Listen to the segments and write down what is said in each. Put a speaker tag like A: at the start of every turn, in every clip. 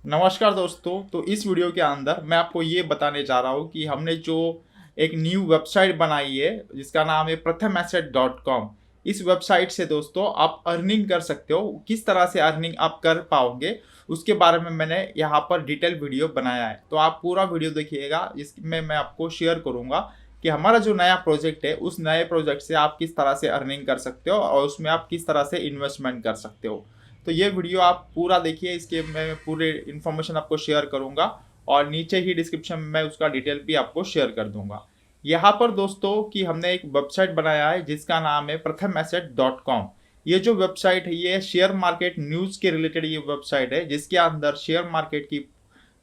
A: नमस्कार दोस्तों। तो इस वीडियो के अंदर मैं आपको ये बताने जा रहा हूँ कि हमने जो एक न्यू वेबसाइट बनाई है जिसका नाम है prathamaasset.com। इस वेबसाइट से दोस्तों आप अर्निंग कर सकते हो। किस तरह से अर्निंग आप कर पाओगे उसके बारे में मैंने यहाँ पर डिटेल वीडियो बनाया है, तो आप पूरा वीडियो देखिएगा। इसमें मैं आपको शेयर करूँगा कि हमारा जो नया प्रोजेक्ट है उस नए प्रोजेक्ट से आप किस तरह से अर्निंग कर सकते हो और उसमें आप किस तरह से इन्वेस्टमेंट कर सकते हो। तो ये वीडियो आप पूरा देखिए, इसके मैं पूरे इन्फॉर्मेशन आपको शेयर करूंगा और नीचे ही डिस्क्रिप्शन में मैं उसका डिटेल भी आपको शेयर कर दूंगा। यहाँ पर दोस्तों कि हमने एक वेबसाइट बनाया है जिसका नाम है prathamaasset.com। ये जो वेबसाइट है ये शेयर मार्केट न्यूज़ के रिलेटेड ये वेबसाइट है, जिसके अंदर शेयर मार्केट की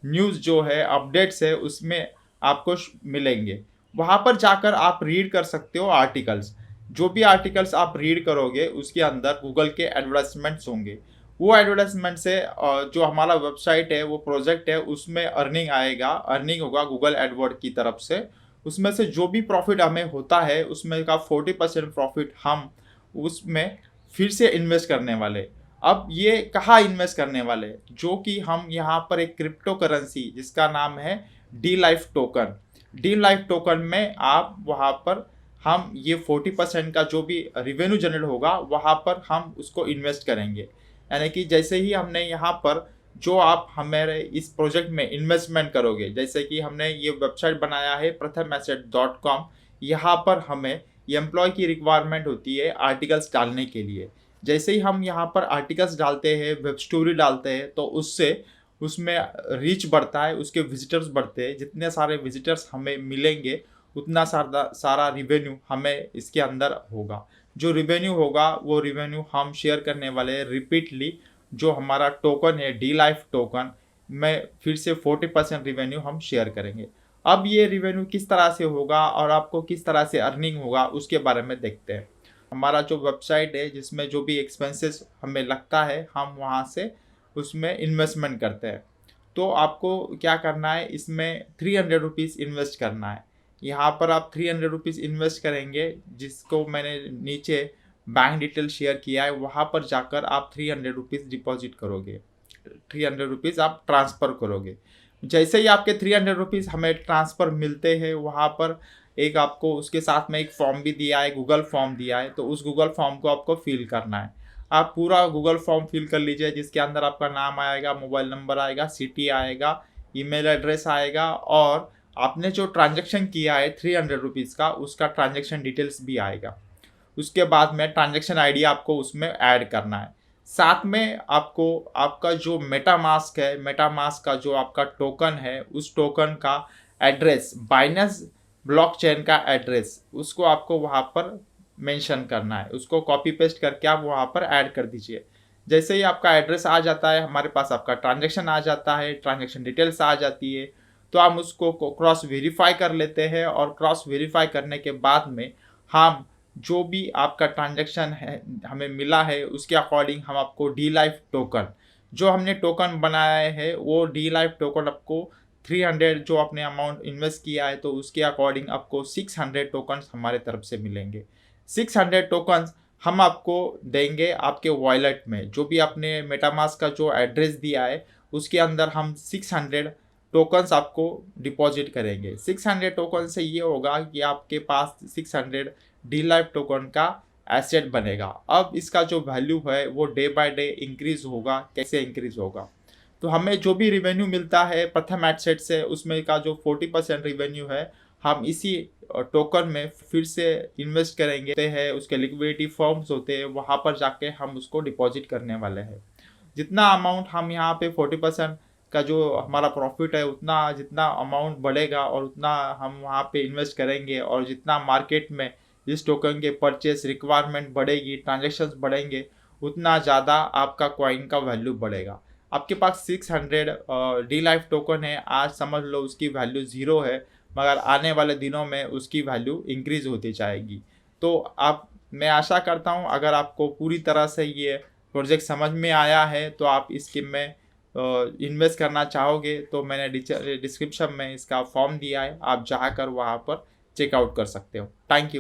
A: न्यूज़ जो है, अपडेट्स है, उसमें आपको मिलेंगे। वहाँ पर जाकर आप रीड कर सकते हो आर्टिकल्स। जो भी आर्टिकल्स आप रीड करोगे उसके अंदर गूगल के एडवर्टाइजमेंट्स होंगे। वो एडवर्टाइजमेंट से जो हमारा वेबसाइट है, वो प्रोजेक्ट है, उसमें अर्निंग आएगा, अर्निंग होगा गूगल एडवर्ड की तरफ से। उसमें से जो भी प्रॉफिट हमें होता है उसमें का 40% प्रॉफिट हम उसमें फिर से इन्वेस्ट करने वाले। अब ये कहाँ इन्वेस्ट करने वाले, जो कि हम यहाँ पर एक क्रिप्टो करेंसी जिसका नाम है D life token. D life token में आप वहाँ पर हम ये 40% का जो भी रिवेन्यू जनरेट होगा वहाँ पर हम उसको इन्वेस्ट करेंगे। यानी कि जैसे ही हमने यहाँ पर जो आप हमारे इस प्रोजेक्ट में इन्वेस्टमेंट करोगे, जैसे कि हमने ये वेबसाइट बनाया है prathamaasset.com। यहाँ पर हमें एम्प्लॉय की रिक्वायरमेंट होती है आर्टिकल्स डालने के लिए। जैसे ही हम यहाँ पर आर्टिकल्स डालते हैं, वेब स्टोरी डालते हैं, तो उससे उसमें रीच बढ़ता है, उसके विजिटर्स बढ़ते हैं। जितने सारे विजिटर्स हमें मिलेंगे उतना सारा रिवेन्यू हमें इसके अंदर होगा। जो रिवेन्यू होगा वो रिवेन्यू हम शेयर करने वाले हैं रिपीटली। जो हमारा टोकन है डी लाइफ टोकन में फिर से 40% रिवेन्यू हम शेयर करेंगे। अब ये रिवेन्यू किस तरह से होगा और आपको किस तरह से अर्निंग होगा उसके बारे में देखते हैं। हमारा जो वेबसाइट है जिसमें जो भी एक्सपेंसेस हमें लगता है हम वहाँ से उसमें इन्वेस्टमेंट करते हैं। तो आपको क्या करना है, इसमें 300 रुपीज़ इन्वेस्ट करना है। यहाँ पर आप 300 रुपीज़ इन्वेस्ट करेंगे, जिसको मैंने नीचे बैंक डिटेल शेयर किया है। वहाँ पर जाकर आप 300 रुपीज़ डिपॉजिट करोगे, 300 रुपीज़ आप ट्रांसफ़र करोगे। जैसे ही आपके 300 रुपीज़ हमें ट्रांसफ़र मिलते हैं, वहाँ पर एक आपको उसके साथ में एक फॉर्म भी दिया है, गूगल फॉर्म दिया है। तो उस गूगल फॉर्म को आपको फिल करना है। आप पूरा गूगल फॉर्म फिल कर लीजिए, जिसके अंदर आपका नाम आएगा, मोबाइल नंबर आएगा, सिटी आएगा, ईमेल एड्रेस आएगा और आपने जो ट्रांजैक्शन किया है 300 रुपीज़ का, उसका ट्रांजैक्शन डिटेल्स भी आएगा। उसके बाद में ट्रांजैक्शन आईडी आपको उसमें ऐड करना है। साथ में आपको आपका जो मेटामास्क है, मेटामास्क का जो आपका टोकन है, उस टोकन का एड्रेस, बाइनेंस ब्लॉकचेन का एड्रेस, उसको आपको वहाँ पर मेंशन करना है। उसको कॉपी पेस्ट करके आप वहाँ पर ऐड कर दीजिए। जैसे ही आपका एड्रेस आ जाता है, हमारे पास आपका ट्रांजैक्शन आ जाता है, ट्रांजैक्शन डिटेल्स आ जाती है, तो हम उसको क्रॉस वेरीफाई कर लेते हैं। और क्रॉस वेरीफाई करने के बाद में हम जो भी आपका ट्रांजैक्शन है हमें मिला है उसके अकॉर्डिंग हम आपको डी लाइफ टोकन, जो हमने टोकन बनाया है वो डी लाइफ टोकन आपको 300 जो आपने अमाउंट इन्वेस्ट किया है तो उसके अकॉर्डिंग आपको 600 टोकन्स हमारे तरफ से मिलेंगे। 600 टोकन्स हम आपको देंगे आपके वॉलेट में। जो भी आपने मेटामास्क का जो एड्रेस दिया है उसके अंदर हम 600 टोकन्स आपको डिपॉजिट करेंगे। 600 टोकन से ये होगा कि आपके पास 600 डी लाइफ टोकन का एसेट बनेगा। अब इसका जो वैल्यू है वो डे बाय डे इंक्रीज होगा। कैसे इंक्रीज होगा, तो हमें जो भी रिवेन्यू मिलता है प्रथम एसेट से, उसमें का जो 40% रिवेन्यू है हम इसी टोकन में फिर से इन्वेस्ट करेंगे हैं। उसके लिक्विडिटी फॉर्म्स होते हैं, वहाँ पर जाके हम उसको डिपॉजिट करने वाले हैं। जितना अमाउंट हम यहाँ पे 40% का जो हमारा प्रॉफिट है, उतना जितना अमाउंट बढ़ेगा और उतना हम वहाँ पे इन्वेस्ट करेंगे, और जितना मार्केट में इस टोकन के परचेस रिक्वायरमेंट बढ़ेगी, ट्रांजेक्शन्स बढ़ेंगे, उतना ज़्यादा आपका कॉइन का वैल्यू बढ़ेगा। आपके पास 600 डी लाइफ टोकन है, आज समझ लो उसकी वैल्यू 0 है, मगर आने वाले दिनों में उसकी वैल्यू इंक्रीज़ होती जाएगी। तो मैं आशा करता हूँ अगर आपको पूरी तरह से ये प्रोजेक्ट समझ में आया है तो आप इस स्कीम में इन्वेस्ट करना चाहोगे तो मैंने डिस्क्रिप्शन में इसका फॉर्म दिया है, आप जाकर वहाँ पर चेकआउट कर सकते हो। Thank you.